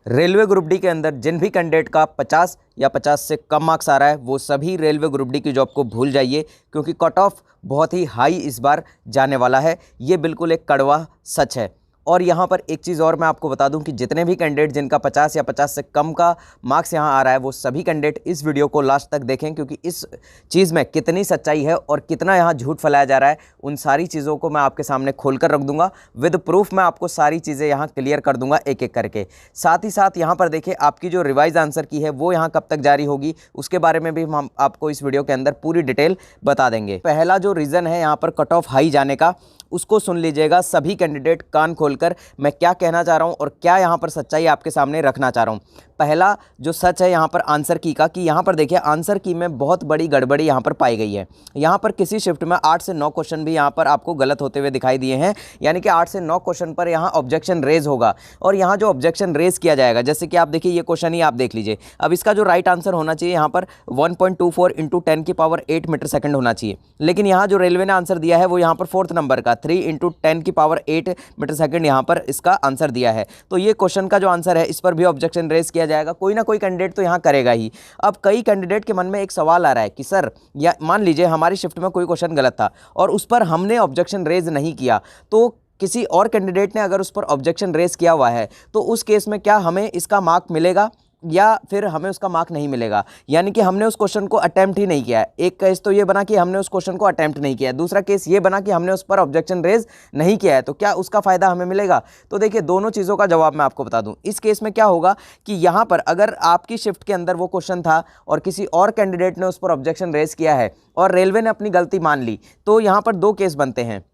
Railway group D के अंदर जिन भी कैंडिडेट का 50 या 50 से कम मार्क्स आ रहा है वो सभी रेलवे ग्रुप डी की जॉब को भूल जाइए, क्योंकि कट ऑफ बहुत ही हाई इस बार जाने वाला है। ये बिल्कुल एक कड़वा सच है। और यहाँ पर एक चीज़ और मैं आपको बता दूं कि जितने भी कैंडिडेट जिनका 50 या 50 से कम का मार्क्स यहाँ आ रहा है वो सभी कैंडिडेट इस वीडियो को लास्ट तक देखें, क्योंकि इस चीज़ में कितनी सच्चाई है और कितना यहाँ झूठ फैलाया जा रहा है उन सारी चीज़ों को मैं आपके सामने खोल कर रख दूंगा। विद प्रूफ मैं आपको सारी चीज़ें यहाँ क्लियर कर दूंगा एक एक करके। साथ ही साथ यहाँ पर देखिए आपकी जो रिवाइज आंसर की है वो यहाँ कब तक जारी होगी उसके बारे में भी हम आपको इस वीडियो के अंदर पूरी डिटेल बता देंगे। पहला जो रीज़न है यहाँ पर कट ऑफ हाई जाने का, उसको सुन लीजिएगा सभी कैंडिडेट कान खोलकर। मैं क्या कहना चाह रहा हूं और क्या यहां पर सच्चाई आपके सामने रखना चाह रहा हूं। पहला जो सच है यहां पर आंसर की का, कि यहां पर देखिए आंसर की में बहुत बड़ी गड़बड़ी यहां पर पाई गई है। यहां पर किसी शिफ्ट में 8 से 9 क्वेश्चन भी यहां पर आपको गलत होते हुए दिखाई दिए हैं, यानी कि 8 से 9 क्वेश्चन पर यहां ऑब्जेक्शन रेज होगा। और यहां जो ऑब्जेक्शन रेज किया जाएगा, जैसे कि आप देखिए ये क्वेश्चन ही आप देख लीजिए। अब इसका जो राइट आंसर होना चाहिए यहां पर 1.24 × 10⁸ मीटर सेकंड होना चाहिए, लेकिन यहां जो रेलवे ने आंसर दिया है वो यहां पर 4th नंबर का 3 × 10⁸ मीटर सेकंड यहां पर इसका आंसर दिया है। तो ये क्वेश्चन का जो आंसर है इस पर भी ऑब्जेक्शन रेज किया जाएगा। कोई ना कोई कैंडिडेट तो यहां करेगा ही। अब कई कैंडिडेट के मन में एक सवाल आ रहा है कि सर, या मान लीजिए हमारी शिफ्ट में कोई क्वेश्चन गलत था और उस पर हमने ऑब्जेक्शन रेज नहीं किया, तो किसी और कैंडिडेट ने अगर उस पर ऑब्जेक्शन रेज किया हुआ है तो उस केस में क्या हमें इसका मार्क मिलेगा या फिर हमें उसका मार्क नहीं मिलेगा? यानी कि हमने उस क्वेश्चन को अटेम्प्ट ही नहीं किया है। एक केस तो ये बना कि हमने उस क्वेश्चन को अटेम्प्ट नहीं किया है, दूसरा केस ये बना कि हमने उस पर ऑब्जेक्शन रेज नहीं किया है, तो क्या उसका फ़ायदा हमें मिलेगा? तो देखिए दोनों चीज़ों का जवाब मैं आपको बता दूं। इस केस में क्या होगा कि यहाँ पर अगर आपकी शिफ्ट के अंदर वो क्वेश्चन था और किसी और कैंडिडेट ने उस पर ऑब्जेक्शन रेज किया है और रेलवे ने अपनी गलती मान ली, तो यहाँ पर दो केस बनते हैं।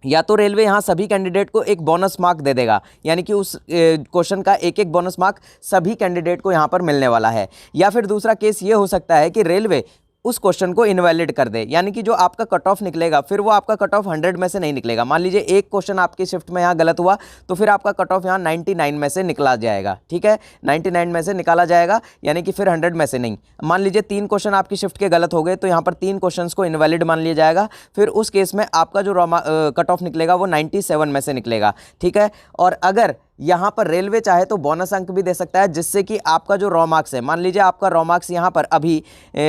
या तो रेलवे यहाँ सभी कैंडिडेट को एक बोनस मार्क दे देगा, यानी कि उस क्वेश्चन का एक एक बोनस मार्क सभी कैंडिडेट को यहाँ पर मिलने वाला है। या फिर दूसरा केस ये हो सकता है कि रेलवे उस क्वेश्चन को इनवैलिड कर दे, यानी कि जो आपका कट ऑफ निकलेगा फिर वो आपका कट ऑफ 100 में से नहीं निकलेगा। मान लीजिए एक क्वेश्चन आपकी शिफ्ट में यहाँ गलत हुआ तो फिर आपका कट ऑफ यहाँ 99 में से निकला जाएगा। ठीक है, 99 में से निकाला जाएगा, यानी कि फिर 100 में से नहीं। मान लीजिए 3 क्वेश्चन आपकी शिफ्ट के गलत हो गए तो यहाँ पर 3 क्वेश्चन को इनवैलिड मान लिया जाएगा। फिर उस केस में आपका जो कट ऑफ निकलेगा वो 97 में से निकलेगा। ठीक है, और अगर यहाँ पर रेलवे चाहे तो बोनस अंक भी दे सकता है, जिससे कि आपका जो रॉ मार्क्स है, मान लीजिए आपका रॉ मार्क्स यहाँ पर अभी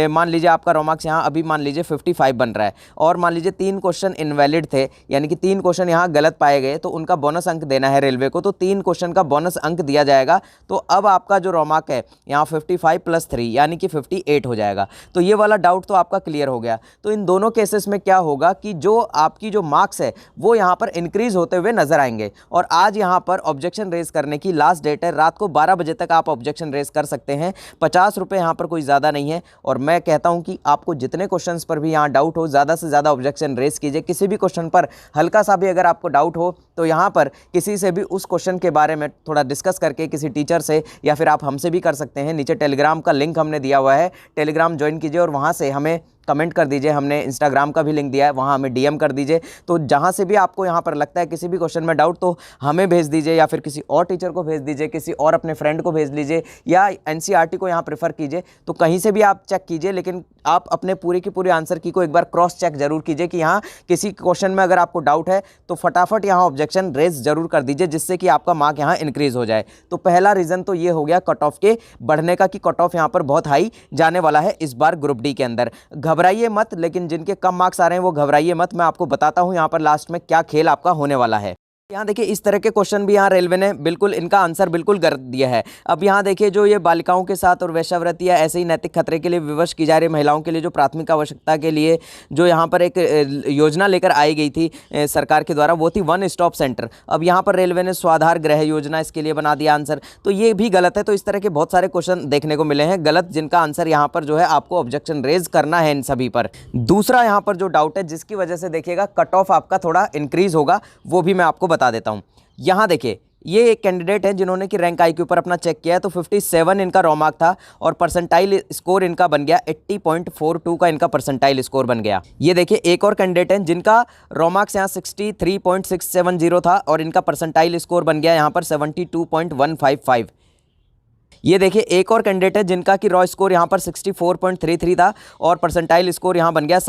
मान लीजिए आपका रॉ मार्क्स यहाँ अभी मान लीजिए 55 बन रहा है और मान लीजिए 3 क्वेश्चन इनवैलिड थे, यानी कि 3 क्वेश्चन यहाँ गलत पाए गए, तो उनका बोनस अंक देना है रेलवे को, तो 3 क्वेश्चन का बोनस अंक दिया जाएगा। तो अब आपका जो रॉ मार्क है यहाँ 55 + 3 यानी कि 58 हो जाएगा। तो ये वाला डाउट तो आपका क्लियर हो गया। तो इन दोनों केसेस में क्या होगा कि जो आपकी जो मार्क्स है वो यहाँ पर इंक्रीज होते हुए नजर आएंगे। और आज यहाँ पर ऑब्जेक्शन रेज करने की लास्ट डेट है, रात को 12 बजे तक आप ऑब्जेक्शन रेज कर सकते हैं। 50 रुपये यहाँ पर कोई ज़्यादा नहीं है। और मैं कहता हूँ कि आपको जितने क्वेश्चंस पर भी यहाँ डाउट हो, ज़्यादा से ज़्यादा ऑब्जेक्शन रेज कीजिए। किसी भी क्वेश्चन पर हल्का सा भी अगर आपको डाउट हो तो यहाँ पर किसी से भी उस क्वेश्चन के बारे में थोड़ा डिस्कस करके, किसी टीचर से या फिर आप हमसे भी कर सकते हैं। नीचे टेलीग्राम का लिंक हमने दिया हुआ है, टेलीग्राम ज्वाइन कीजिए और वहाँ से हमें कमेंट कर दीजिए। हमने इंस्टाग्राम का भी लिंक दिया है, वहाँ हमें डीएम कर दीजिए। तो जहाँ से भी आपको यहाँ पर लगता है किसी भी क्वेश्चन में डाउट, तो हमें भेज दीजिए या फिर किसी और टीचर को भेज दीजिए, किसी और अपने फ्रेंड को भेज लीजिए या एनसीईआरटी को यहाँ प्रेफर कीजिए। तो कहीं से भी आप चेक कीजिए, लेकिन आप अपने पूरे की पूरी आंसर की को एक बार क्रॉस चेक जरूर कीजिए कि यहाँ किसी क्वेश्चन में अगर आपको डाउट है तो फटाफट यहाँ ऑब्जेक्शन रेज जरूर कर दीजिए, जिससे कि आपका मार्क यहाँ इंक्रीज हो जाए। तो पहला रीज़न तो ये हो गया कट ऑफ के बढ़ने का, कि कट ऑफ यहाँ पर बहुत हाई जाने वाला है इस बार ग्रुप डी के अंदर। घबराइए मत, लेकिन जिनके कम मार्क्स आ रहे हैं वो घबराइए मत। मैं आपको बताता हूं यहाँ पर लास्ट में क्या खेल आपका होने वाला है। यहाँ देखिए इस तरह के क्वेश्चन भी यहाँ रेलवे ने बिल्कुल इनका आंसर बिल्कुल कर दिया है। अब यहाँ देखिए जो ये बालिकाओं के साथ और वेश्यावृत्ति या ऐसे ही नैतिक खतरे के लिए विवश की जा रही महिलाओं के लिए जो प्राथमिक आवश्यकता के लिए जो यहाँ पर एक योजना लेकर आई गई थी सरकार के द्वारा, वो थी वन स्टॉप सेंटर। अब यहाँ पर रेलवे ने स्वाधार गृह योजना इसके लिए बना दिया आंसर, तो ये भी गलत है। तो इस तरह के बहुत सारे क्वेश्चन देखने को मिले हैं गलत, जिनका आंसर यहाँ पर जो है आपको ऑब्जेक्शन रेज करना है इन सभी पर। दूसरा यहाँ पर जो डाउट है जिसकी वजह से देखिएगा कट ऑफ आपका थोड़ा इंक्रीज होगा, वो भी मैं आपको बता देता हूँ। यहाँ देखिए ये एक कैंडिडेट है जिन्होंने कि रैंक आई के ऊपर अपना चेक किया है, तो 57 इनका रॉ मार्क था और परसेंटाइल स्कोर इनका बन गया 80.42 का इनका परसेंटाइल स्कोर बन गया। ये देखिए एक और कैंडिडेट है जिनका रॉ मार्क्स यहाँ 63.670 था और इनका परसेंटाइल स्कोर बन गया यहाँ पर 72.155। ये देखिए एक और कैंडिडेट है जिनका कि रॉ स्कोर यहाँ पर 64.33 था और परसेंटाइल स्कोर यहाँ बन गया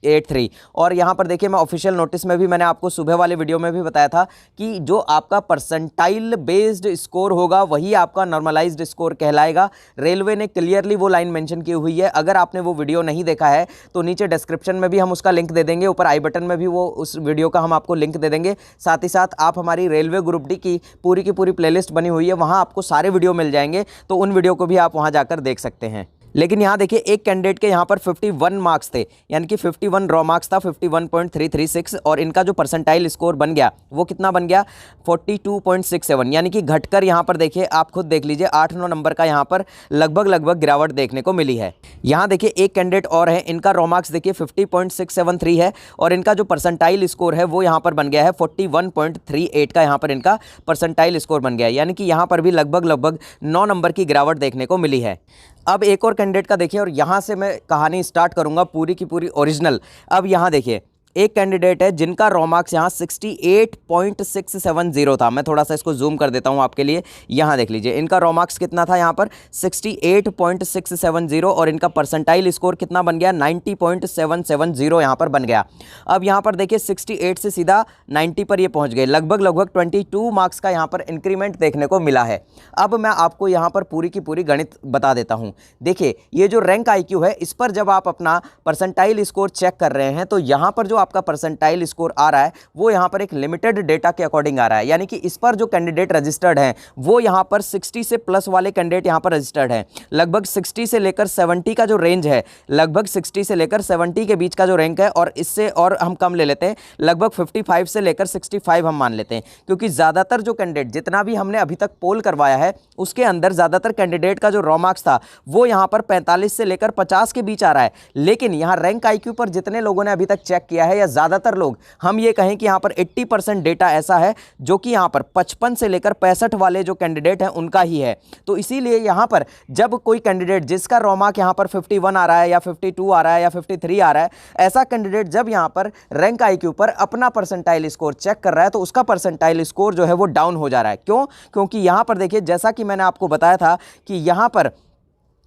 83। और यहाँ पर देखिए मैं ऑफिशियल नोटिस में भी मैंने आपको सुबह वाले वीडियो में भी बताया था कि जो आपका परसेंटाइल बेस्ड स्कोर होगा वही आपका नॉर्मलाइज्ड स्कोर कहलाएगा। रेलवे ने क्लियरली वो लाइन मेंशन की हुई है। अगर आपने वो वीडियो नहीं देखा है तो नीचे डिस्क्रिप्शन में भी हम उसका लिंक दे देंगे, ऊपर आई बटन में भी वो उस वीडियो का हम आपको लिंक दे देंगे। साथ ही साथ आप हमारी रेलवे ग्रुप डी की पूरी प्लेलिस्ट बनी हुई है, वहाँ आपको सारे वीडियो मिल जाएंगे, तो उन वीडियो को भी आप वहाँ जाकर देख सकते हैं। लेकिन यहाँ देखिए एक कैंडिडेट के यहाँ पर 51 मार्क्स थे, यानी कि 51 रॉ मार्क्स था, 51.336, और इनका जो परसेंटाइल स्कोर बन गया वो कितना बन गया 42.67, यानी कि घटकर यहाँ पर देखिए आप खुद देख लीजिए 8-9 नंबर का यहाँ पर लगभग गिरावट देखने को मिली है। यहाँ देखिए एक कैंडिडेट और है, इनका रॉ मार्क्स देखिए 50.673 है और इनका जो परसेंटाइल स्कोर है वो यहाँ पर बन गया है 41.38 का यहाँ पर इनका परसेंटाइल स्कोर बन गया है, यानी कि यहाँ पर भी लगभग 9 नंबर की गिरावट देखने को मिली है। अब एक और कैंडिडेट का देखिए और यहाँ से मैं कहानी स्टार्ट करूँगा पूरी की पूरी ओरिजिनल। अब यहाँ देखिए एक कैंडिडेट है जिनका रॉ मार्क्स यहाँ 68.670 था। मैं थोड़ा सा इसको जूम कर देता हूँ आपके लिए। यहाँ देख लीजिए इनका रॉ मार्क्स कितना था यहाँ पर 68.670 और इनका परसेंटाइल स्कोर कितना बन गया 90.770 यहाँ पर बन गया। अब यहाँ पर देखिए 68 से सीधा 90 पर ये पहुँच गए, लगभग 22 मार्क्स का यहाँ पर इंक्रीमेंट देखने को मिला है। अब मैं आपको यहाँ पर पूरी की पूरी गणित बता देता हूँ। देखिए ये जो रैंक IQ है इस पर जब आप अपना परसेंटाइल स्कोर चेक कर रहे हैं तो यहाँ पर जो आपका परसेंटाइल स्कोर आ रहा है वो यहाँ पर एक लिमिटेड डेटा के अकॉर्डिंग आ रहा है, यानी कि इस पर जो कैंडिडेट रजिस्टर्ड हैं वो यहाँ पर 60 से प्लस वाले कैंडिडेट यहाँ पर रजिस्टर्ड हैं। लगभग 60 से लेकर 70 का जो रेंज है, लगभग 60 से लेकर 70 के बीच का जो रैंक है, और इससे और हम कम ले लेते हैं, लगभग 55 से लेकर 65 हम मान लेते हैं, क्योंकि ज़्यादातर जो कैंडिडेट जितना भी हमने अभी तक पोल करवाया है उसके अंदर ज़्यादातर कैंडिडेट का जो रॉ मार्क्स था वो यहाँ पर 45 से लेकर 50 के बीच आ रहा है। लेकिन यहाँ रैंक IQ पर जितने लोगों ने अभी तक चेक किया है, या ज़्यादातर लोग, हम ये कहें कि यहाँ पर 80% डेटा ऐसा है जो कि यहाँ पर 55 से लेकर 65 वाले जो कैंडिडेट हैं उनका ही है। तो इसीलिए यहाँ पर जब कोई कैंडिडेट जिसका रॉ मार्क यहाँ पर 51 आ रहा है या 52 आ रहा है या 53 आ रहा है, ऐसा कैंडिडेट जब यहाँ पर रैंक IQ पर अपना परसेंटाइल स्कोर चेक कर रहा है तो उसका परसेंटाइल स्कोर जो है वो डाउन हो जा रहा है। क्यों? क्योंकि यहाँ पर देखिए जैसा कि मैंने आपको बताया था कि यहाँ पर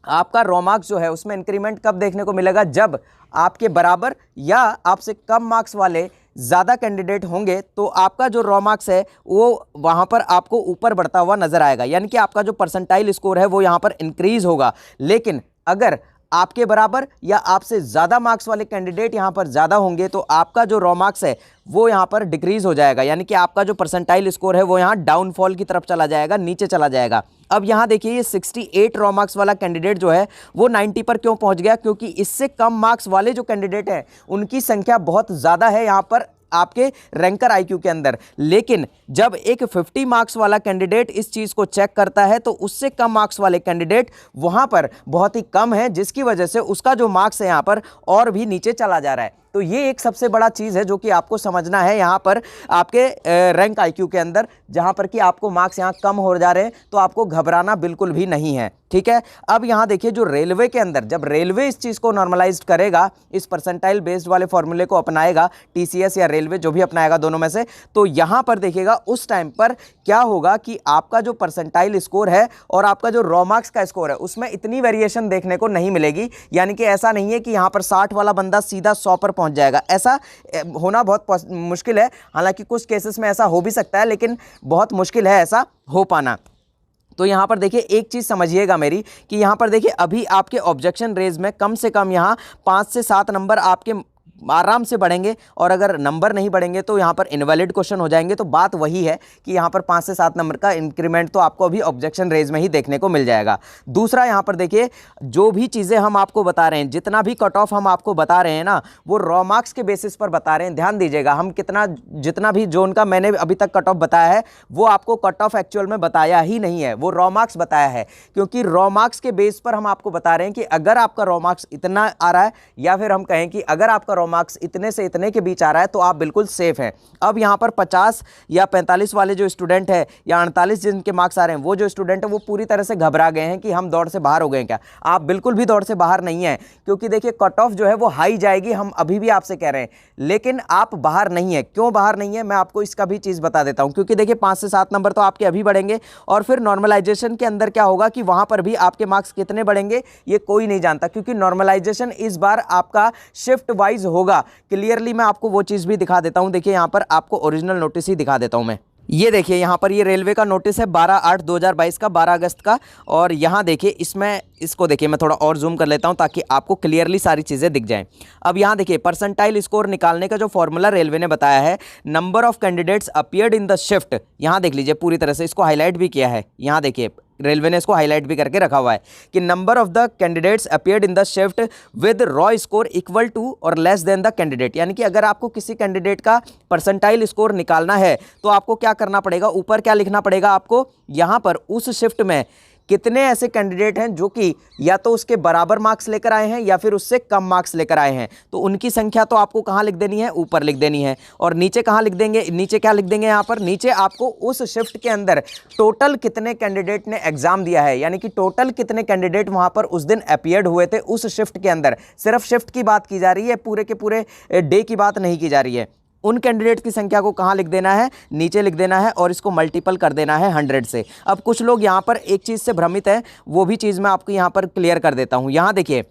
आपका रॉ मार्क्स जो है उसमें इंक्रीमेंट कब देखने को मिलेगा, जब आपके बराबर या आपसे कम मार्क्स वाले ज़्यादा कैंडिडेट होंगे तो आपका जो रॉ मार्क्स है वो वहाँ पर आपको ऊपर बढ़ता हुआ नजर आएगा, यानी कि आपका जो परसेंटाइल स्कोर है वो यहाँ पर इंक्रीज होगा। लेकिन अगर आपके बराबर या आपसे ज़्यादा मार्क्स वाले कैंडिडेट यहाँ पर ज़्यादा होंगे तो आपका जो रॉ मार्क्स है वो यहाँ पर डिक्रीज हो जाएगा, यानी कि आपका जो परसेंटाइल स्कोर है वो यहाँ डाउनफॉल की तरफ चला जाएगा, नीचे चला जाएगा। अब यहाँ देखिए ये 68 रॉ मार्क्स वाला कैंडिडेट जो है वो 90 पर क्यों पहुँच गया, क्योंकि इससे कम मार्क्स वाले जो कैंडिडेट हैं उनकी संख्या बहुत ज़्यादा है यहाँ पर आपके रैंकर IQ के अंदर। लेकिन जब एक 50 मार्क्स वाला कैंडिडेट इस चीज़ को चेक करता है तो उससे कम मार्क्स वाले कैंडिडेट वहाँ पर बहुत ही कम है, जिसकी वजह से उसका जो मार्क्स है यहाँ पर और भी नीचे चला जा रहा है। तो ये एक सबसे बड़ा चीज़ है जो कि आपको समझना है यहाँ पर आपके रैंक IQ के अंदर, जहाँ पर कि आपको मार्क्स यहाँ कम हो जा रहे हैं तो आपको घबराना बिल्कुल भी नहीं है, ठीक है। अब यहाँ देखिए जो रेलवे के अंदर जब रेलवे इस चीज़ को नॉर्मलाइज्ड करेगा, इस परसेंटाइल बेस्ड वाले फॉर्मूले को अपनाएगा, TCS या रेलवे जो भी अपनाएगा दोनों में से, तो यहाँ पर देखिएगा उस टाइम पर क्या होगा कि आपका जो परसेंटाइल स्कोर है और आपका जो रॉ मार्क्स का स्कोर है उसमें इतनी वेरिएशन देखने को नहीं मिलेगी। यानी कि ऐसा नहीं है कि यहाँ पर 60 वाला बंदा सीधा 100 पर पहुँच जाएगा, ऐसा होना बहुत मुश्किल है। हालांकि कुछ केसेस में ऐसा हो भी सकता है, लेकिन बहुत मुश्किल है ऐसा हो पाना। तो यहाँ पर देखिए एक चीज़ समझिएगा मेरी कि यहाँ पर देखिए अभी आपके ऑब्जेक्शन रेज में कम से कम यहाँ 5 से 7 नंबर आपके आराम से बढ़ेंगे, और अगर नंबर नहीं बढ़ेंगे तो यहाँ पर इनवैलिड क्वेश्चन हो जाएंगे। तो बात वही है कि यहाँ पर 5 से 7 नंबर का इंक्रीमेंट तो आपको अभी ऑब्जेक्शन रेज में ही देखने को मिल जाएगा। दूसरा यहाँ पर देखिए जो भी चीज़ें हम आपको बता रहे हैं, जितना भी कट ऑफ हम आपको बता रहे हैं ना, वो रॉ मार्क्स के बेसिस पर बता रहे हैं। ध्यान दीजिएगा, हम जितना भी जोन का मैंने अभी तक कट ऑफ बताया है वो आपको कट ऑफ एक्चुअल में बताया ही नहीं है, वो रॉ मार्क्स बताया है। क्योंकि रॉ मार्क्स के बेस पर हम आपको बता रहे हैं कि अगर आपका रॉ मार्क्स इतना आ रहा है, या फिर हम कहें कि अगर आपका मार्क्स इतने से इतने के बीच आ रहा है तो आप बिल्कुल सेफ हैं। अब यहाँ पर 50 या 45 वाले जो स्टूडेंट है या 48 जिनके मार्क्स आ रहे हैं, वो जो स्टूडेंट है वो पूरी तरह से घबरा गए हैं कि हम दौड़ से बाहर हो गए क्या। आप बिल्कुल भी दौड़ से बाहर नहीं है, क्योंकि देखिए कट ऑफ जो है वो हाई जाएगी, हम अभी भी आपसे कह रहे हैं, लेकिन आप बाहर नहीं है। क्यों बाहर नहीं है, मैं आपको इसका भी चीज़ बता देता हूँ। क्योंकि देखिए 5 से 7 नंबर तो आपके अभी बढ़ेंगे, और फिर नॉर्मलाइजेशन के अंदर क्या होगा कि वहाँ पर भी आपके मार्क्स कितने बढ़ेंगे ये कोई नहीं जानता, क्योंकि नॉर्मलाइजेशन इस बार आपका शिफ्ट वाइज होगा क्लियरली मैं आपको वो चीज़ भी दिखा देता हूँ। देखिए यहाँ पर आपको ओरिजिनल नोटिस ही दिखा देता हूँ मैं। ये देखिए यहाँ पर ये रेलवे का नोटिस है 12/8/2022 का, 12 अगस्त का। और यहाँ देखिए इसमें इसको देखिए मैं थोड़ा और जूम कर लेता हूँ ताकि आपको क्लियरली सारी चीज़ें दिख जाएं। अब यहाँ देखिए परसेंटाइल स्कोर निकालने का जो फॉर्मूला रेलवे ने बताया है, number of candidates appeared in the shift, यहाँ देख लीजिए पूरी तरह से इसको हाईलाइट भी किया है। यहाँ देखिए रेलवे ने इसको हाईलाइट भी करके रखा हुआ है कि number of the candidates appeared in the shift with raw score equal to और लेस देन द कैंडिडेट। यानी कि अगर आपको किसी कैंडिडेट का परसेंटाइल स्कोर निकालना है तो आपको क्या करना पड़ेगा, ऊपर क्या लिखना पड़ेगा आपको, यहाँ पर उस शिफ्ट में कितने ऐसे कैंडिडेट हैं जो कि या तो उसके बराबर मार्क्स लेकर आए हैं या फिर उससे कम मार्क्स लेकर आए हैं, तो उनकी संख्या तो आपको कहाँ लिख देनी है, ऊपर लिख देनी है। और नीचे कहाँ लिख देंगे, नीचे क्या लिख देंगे, यहाँ पर नीचे आपको उस शिफ्ट के अंदर टोटल कितने कैंडिडेट ने एग्जाम दिया है, यानी कि टोटल कितने कैंडिडेट वहाँ पर उस दिन अपीयर्ड हुए थे उस शिफ्ट के अंदर। सिर्फ शिफ्ट की बात की जा रही है, पूरे के पूरे डे की बात नहीं की जा रही है। उन कैंडिडेट की संख्या को कहाँ लिख देना है, नीचे लिख देना है और इसको मल्टीपल कर देना है 100 से। अब कुछ लोग यहाँ पर एक चीज़ से भ्रमित है, वो भी चीज़ मैं आपको यहाँ पर क्लियर कर देता हूँ। यहाँ देखिए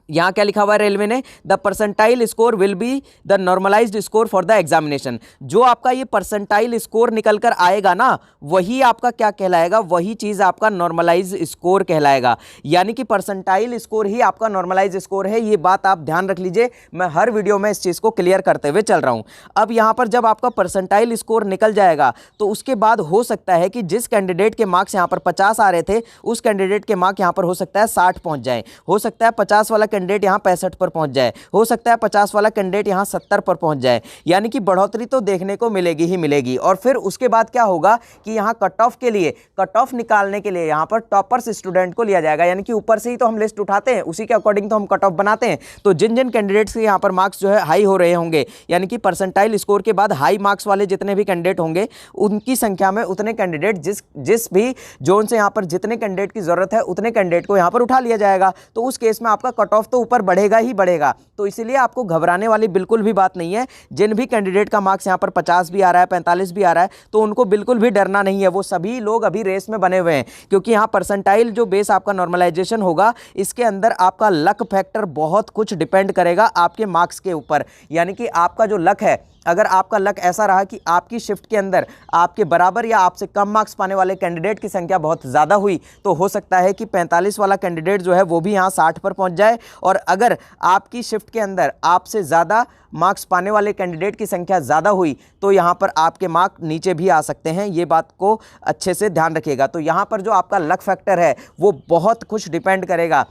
यहाँ क्या लिखा हुआ है रेलवे ने, the percentile score will be the normalised score for the examination. जो आपका ये परसेंटाइल स्कोर निकल कर आएगा ना, वही आपका क्या कहलाएगा, वही चीज़ आपका नॉर्मलाइज स्कोर कहलाएगा। यानी कि परसेंटाइल स्कोर ही आपका नॉर्मलाइज स्कोर है। ये बात आप ध्यान रख लीजिए, मैं हर वीडियो में इस चीज़ को क्लियर करते हुए चल रहा हूँ। अब यहाँ पर जब आपका परसेंटाइल स्कोर निकल जाएगा तो उसके बाद हो सकता है कि जिस कैंडिडेट के मार्क्स यहाँ पर 50 आ रहे थे, उस कैंडिडेट के मार्क यहाँ पर हो सकता है 60 पहुँच जाए, हो सकता है 50 वाला कैंडिडेट यहाँ 65 पर पहुंच जाए, हो सकता है 50 वाला कैंडिडेट यहाँ 70 पर पहुंच जाए। यानी कि बढ़ोतरी तो देखने को मिलेगी ही मिलेगी। और फिर उसके बाद क्या होगा कि यहाँ कट ऑफ के लिए, कट ऑफ निकालने के लिए यहाँ पर टॉपर्स स्टूडेंट को लिया जाएगा। यानी कि ऊपर से ही तो हम लिस्ट उठाते हैं, उसी के अकॉर्डिंग तो हम कट ऑफ बनाते हैं। तो जिन जिन कैंडिडेट्स के यहाँ पर मार्क्स जो है हाई हो रहे होंगे, यानी कि परसेंटाइल स्कोर के बाद हाई मार्क्स वाले जितने भी कैंडिडेट होंगे, उनकी संख्या में उतने कैंडिडेट, जिस भी जोन से यहाँ पर जितने कैंडिडेट की जरूरत है उतने कैंडिडेट को यहाँ पर उठा लिया जाएगा। तो उस केस में आपका कट ऑफ तो ऊपर बढ़ेगा ही बढ़ेगा। तो इसीलिए आपको घबराने वाली बिल्कुल भी बात नहीं है। जिन भी कैंडिडेट का मार्क्स यहाँ पर 50 भी आ रहा है, 45 भी आ रहा है, तो उनको बिल्कुल भी डरना नहीं है। वो सभी लोग अभी रेस में बने हुए हैं, क्योंकि यहाँ परसेंटाइल जो बेस आपका नॉर्मलाइजेशन होगा, इसके अंदर आपका लक फैक्टर बहुत कुछ डिपेंड करेगा आपके मार्क्स के ऊपर। यानी कि आपका जो लक है, अगर आपका लक ऐसा रहा कि आपकी शिफ्ट के अंदर आपके बराबर या आपसे कम मार्क्स पाने वाले कैंडिडेट की संख्या बहुत ज़्यादा हुई, तो हो सकता है कि 45 वाला कैंडिडेट जो है वो भी यहाँ 60 पर पहुँच जाए। और अगर आपकी शिफ्ट के अंदर आपसे ज़्यादा मार्क्स पाने वाले कैंडिडेट की संख्या ज़्यादा हुई, तो यहाँ पर आपके मार्क नीचे भी आ सकते हैं। ये बात को अच्छे से ध्यान रखिएगा। तो यहाँ पर जो आपका लक फैक्टर है वो बहुत कुछ डिपेंड करेगा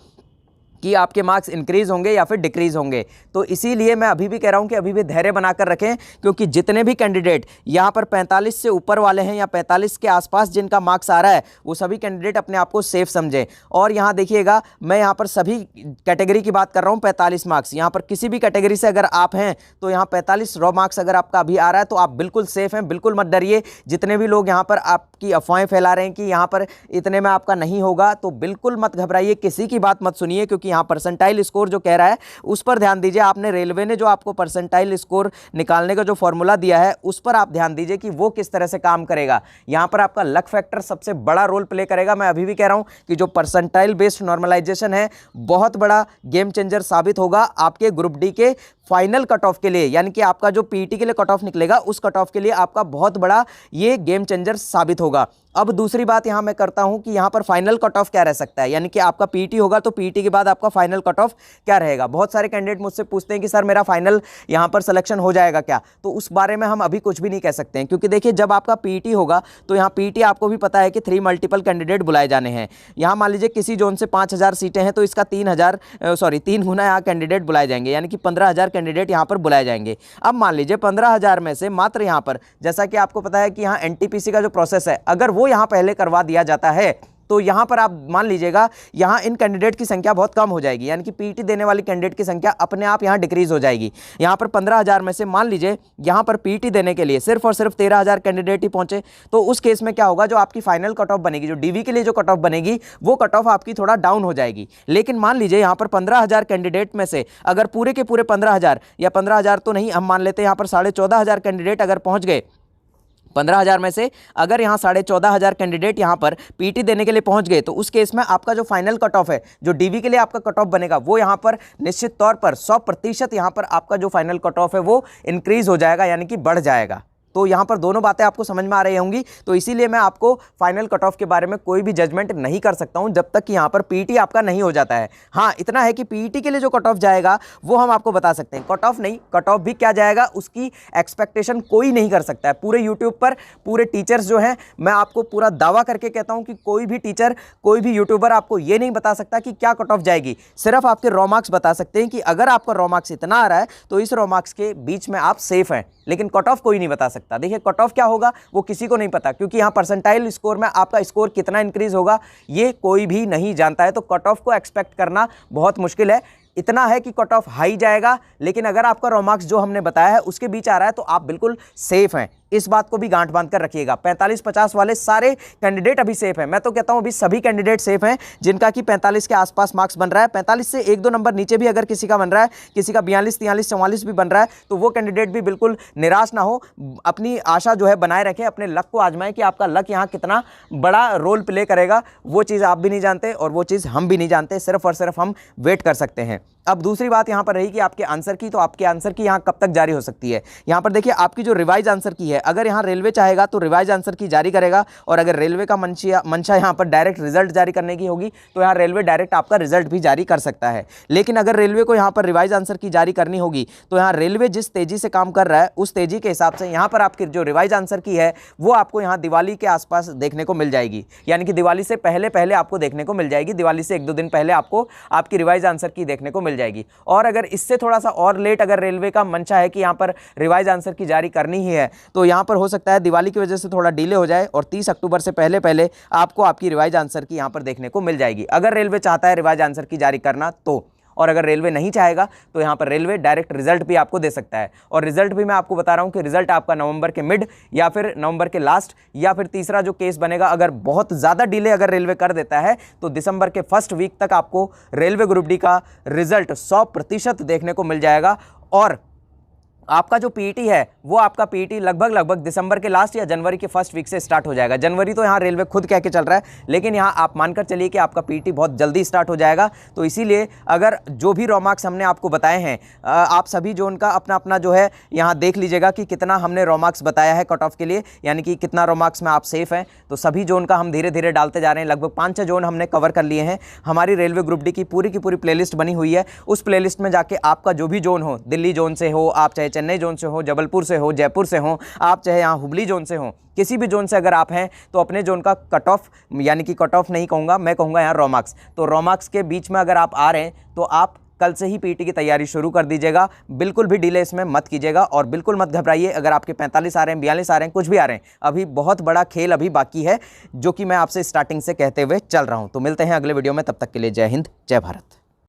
कि आपके मार्क्स इंक्रीज़ होंगे या फिर डिक्रीज़ होंगे। तो इसीलिए मैं अभी भी कह रहा हूं कि अभी भी धैर्य बनाकर रखें, क्योंकि जितने भी कैंडिडेट यहां पर 45 से ऊपर वाले हैं या 45 के आसपास जिनका मार्क्स आ रहा है, वो सभी कैंडिडेट अपने आप को सेफ समझें। और यहां देखिएगा, मैं यहां पर सभी कैटेगरी की बात कर रहा हूं। 45 मार्क्स यहां पर किसी भी कैटेगरी से अगर आप हैं तो यहाँ 45 रॉ मार्क्स अगर आपका अभी आ रहा है तो आप बिल्कुल सेफ हैं, बिल्कुल मत डरिए। जितने भी लोग यहाँ पर आपकी अफवाहें फैला रहे हैं कि यहाँ पर इतने में आपका नहीं होगा, तो बिल्कुल मत घबराइए, किसी की बात मत सुनिए, क्योंकि यहाँ परसेंटाइल स्कोर जो कह रहा है उस पर ध्यान दीजिए। आपने रेलवे ने जो आपको परसेंटाइल स्कोर निकालने का जो फॉर्मूला दिया है उस पर आप ध्यान दीजिए कि वो किस तरह से काम करेगा। यहां पर आपका लक फैक्टर सबसे बड़ा रोल प्ले करेगा। मैं अभी भी कह रहा हूं कि जो परसेंटाइल बेस्ड नॉर्मलाइजेशन है बहुत बड़ा गेम चेंजर साबित होगा आपके ग्रुप डी के फाइनल कट ऑफ के लिए। यानी कि आपका जो पीईटी के लिए कट ऑफ निकलेगा, उस कट ऑफ के लिए आपका बहुत बड़ा ये गेम चेंजर साबित होगा। अब दूसरी बात यहां मैं करता हूं कि यहां पर फाइनल कट ऑफ क्या रह सकता है, यानी कि आपका पीईटी होगा तो पीईटी के बाद आपका फाइनल कट ऑफ क्या रहेगा। बहुत सारे कैंडिडेट मुझसे पूछते हैं कि सर मेरा फाइनल यहां पर सिलेक्शन हो जाएगा क्या, तो उस बारे में हम अभी कुछ भी नहीं कह सकते हैं, क्योंकि देखिए जब आपका पीईटी होगा तो यहाँ पीईटी आपको भी पता है कि 3 मल्टीपल कैंडिडेट बुलाए जाने हैं। यहाँ मान लीजिए किसी जोन से 5000 सीटें हैं तो इसका 3 गुना यहाँ कैंडिडेट बुलाए जाएंगे, यानी कि 15,000 कैंडिडेट यहाँ पर बुलाए जाएंगे। अब मान लीजिए 15,000 में से मात्र यहाँ पर, जैसा कि आपको पता है कि यहाँ एनटीपीसी का जो प्रोसेस है, अगर वो यहाँ पहले करवा दिया जाता है तो यहाँ पर आप मान लीजिएगा यहाँ इन कैंडिडेट की संख्या बहुत कम हो जाएगी, यानी कि पीईटी देने वाली कैंडिडेट की संख्या अपने आप यहाँ डिक्रीज हो जाएगी। यहाँ पर 15,000 में से मान लीजिए यहाँ पर पीईटी देने के लिए सिर्फ और सिर्फ 13,000 कैंडिडेट ही पहुंचे, तो उस केस में क्या होगा, जो आपकी फाइनल कट ऑफ बनेगी, जो डीवी के लिए जो कट ऑफ बनेगी, वो कट ऑफ आपकी थोड़ा डाउन हो जाएगी। लेकिन मान लीजिए यहाँ पर 15,000 कैंडिडेट में से अगर पूरे के पूरे 15,000 या 15,000 तो नहीं, हम मान लेते हैं यहाँ पर 14,500 कैंडिडेट अगर पहुँच गए 15,000 में से अगर यहाँ 14,500 कैंडिडेट यहाँ पर पीटी देने के लिए पहुँच गए तो उस केस में आपका जो फाइनल कट ऑफ है, जो डीवी के लिए आपका कट ऑफ बनेगा, वो यहाँ पर निश्चित तौर पर 100% यहाँ पर आपका जो फाइनल कट ऑफ है वो इंक्रीज हो जाएगा, यानी कि बढ़ जाएगा। तो यहाँ पर दोनों बातें आपको समझ में आ रही होंगी। तो इसीलिए मैं आपको फाइनल कट ऑफ के बारे में कोई भी जजमेंट नहीं कर सकता हूँ जब तक कि यहाँ पर पीटी आपका नहीं हो जाता है। हाँ, इतना है कि पीटी के लिए जो कट ऑफ जाएगा वो हम आपको बता सकते हैं। कट ऑफ नहीं, कट ऑफ भी क्या जाएगा उसकी एक्सपेक्टेशन कोई नहीं कर सकता है। पूरे यूट्यूब पर पूरे टीचर्स जो हैं, मैं आपको पूरा दावा करके कहता हूँ कि कोई भी टीचर, कोई भी यूट्यूबर आपको ये नहीं बता सकता कि क्या कट ऑफ जाएगी। सिर्फ आपके रॉ मार्क्स बता सकते हैं कि अगर आपका रॉ मार्क्स इतना आ रहा है तो इस रॉ मार्क्स के बीच में आप सेफ हैं, लेकिन कट ऑफ कोई नहीं बता सकता। देखिए, कट ऑफ क्या होगा वो किसी को नहीं पता, क्योंकि यहाँ परसेंटाइल स्कोर में आपका स्कोर कितना इंक्रीज होगा ये कोई भी नहीं जानता है। तो कट ऑफ को एक्सपेक्ट करना बहुत मुश्किल है। इतना है कि कट ऑफ हाई जाएगा, लेकिन अगर आपका रॉ मार्क्स जो हमने बताया है उसके बीच आ रहा है तो आप बिल्कुल सेफ हैं। इस बात को भी गांठ बांध कर रखिएगा। 45-50 वाले सारे कैंडिडेट अभी सेफ हैं। मैं तो कहता हूं अभी सभी कैंडिडेट सेफ हैं जिनका कि 45 के आसपास मार्क्स बन रहा है। 45 से 1-2 नंबर नीचे भी अगर किसी का बन रहा है, किसी का 42, 43, 44 भी बन रहा है, तो वो कैंडिडेट भी बिल्कुल निराश ना हो, अपनी आशा जो है बनाए रखें, अपने लक को आजमाएं कि आपका लक यहाँ कितना बड़ा रोल प्ले करेगा। वो चीज़ आप भी नहीं जानते और वो चीज़ हम भी नहीं जानते, सिर्फ और सिर्फ हम वेट कर सकते हैं। अब दूसरी बात यहाँ पर रही कि आपके आंसर की, तो आपके आंसर की यहाँ कब तक जारी हो सकती है। यहाँ पर देखिए, आपकी जो रिवाइज आंसर की है, अगर यहाँ रेलवे चाहेगा तो रिवाइज आंसर की जारी करेगा, और अगर रेलवे का मंशा यहाँ पर डायरेक्ट रिजल्ट जारी करने की होगी तो यहाँ रेलवे डायरेक्ट आपका रिजल्ट भी जारी कर सकता है। लेकिन अगर रेलवे को यहाँ पर रिवाइज आंसर की जारी करनी होगी तो यहाँ रेलवे जिस तेजी से काम कर रहा है उस तेजी के हिसाब से यहाँ पर आपकी जो रिवाइज आंसर की है वो आपको यहाँ दिवाली के आसपास देखने को मिल जाएगी, यानी कि दिवाली से पहले पहले आपको देखने को मिल जाएगी। दिवाली से 1-2 दिन पहले आपको आपकी रिवाइज आंसर की देखने को मिल जाएगी। और अगर इससे थोड़ा सा और लेट अगर रेलवे का मंशा है कि यहाँ पर रिवाइज आंसर की जारी करनी ही है तो यहाँ पर हो सकता है दिवाली की वजह से थोड़ा डिले हो जाए और 30 अक्टूबर से पहले पहले आपको आपकी रिवाइज आंसर की यहाँ पर देखने को मिल जाएगी, अगर रेलवे चाहता है रिवाइज आंसर की जारी करना तो। और अगर रेलवे नहीं चाहेगा तो यहाँ पर रेलवे डायरेक्ट रिजल्ट भी आपको दे सकता है। और रिजल्ट भी मैं आपको बता रहा हूँ कि रिजल्ट आपका नवंबर के मिड या फिर नवंबर के लास्ट, या फिर तीसरा जो केस बनेगा, अगर बहुत ज़्यादा डिले अगर रेलवे कर देता है तो दिसंबर के फर्स्ट वीक तक आपको रेलवे ग्रुप डी का रिजल्ट 100% देखने को मिल जाएगा। और आपका जो पीईटी है वो आपका पीईटी लगभग दिसंबर के लास्ट या जनवरी के फर्स्ट वीक से स्टार्ट हो जाएगा। जनवरी तो यहाँ रेलवे खुद कह के चल रहा है, लेकिन यहाँ आप मानकर चलिए कि आपका पीईटी बहुत जल्दी स्टार्ट हो जाएगा। तो इसीलिए अगर जो भी रॉ मार्क्स हमने आपको बताए हैं, आप सभी जोन का अपना अपना जो है यहाँ देख लीजिएगा कि कितना हमने रॉ मार्क्स बताया है कट ऑफ के लिए, यानी कि कितना रॉ मार्क्स में आप सेफ हैं। तो सभी जोन का हम धीरे धीरे डालते जा रहे हैं। लगभग 5-6 जोन हमने कवर कर लिए हैं। हमारी रेलवे ग्रुप डी की पूरी प्लेलिस्ट बनी हुई है। उस प्लेलिस्ट में जाके आपका जो भी जोन हो, दिल्ली जोन से हो, आप चाहे चेन्नई जोन से हो, जबलपुर से हो, जयपुर से हो, आप चाहे यहाँ हुबली जोन से हो, किसी भी जोन से अगर आप हैं तो अपने जोन का कट ऑफ, यानी कि कट ऑफ नहीं कहूँगा, मैं कहूँगा यहाँ रॉ मार्क्स, तो रॉ मार्क्स के बीच में अगर आप आ रहे हैं तो आप कल से ही पीटी की तैयारी शुरू कर दीजिएगा। बिल्कुल भी डिले इसमें मत कीजिएगा और बिल्कुल मत घबराइए अगर आपके 45 आ रहे हैं, 42 आ रहे हैं, कुछ भी आ रहे हैं। अभी बहुत बड़ा खेल अभी बाकी है जो कि मैं आपसे स्टार्टिंग से कहते हुए चल रहा हूँ। तो मिलते हैं अगले वीडियो में, तब तक के लिए जय हिंद, जय भारत।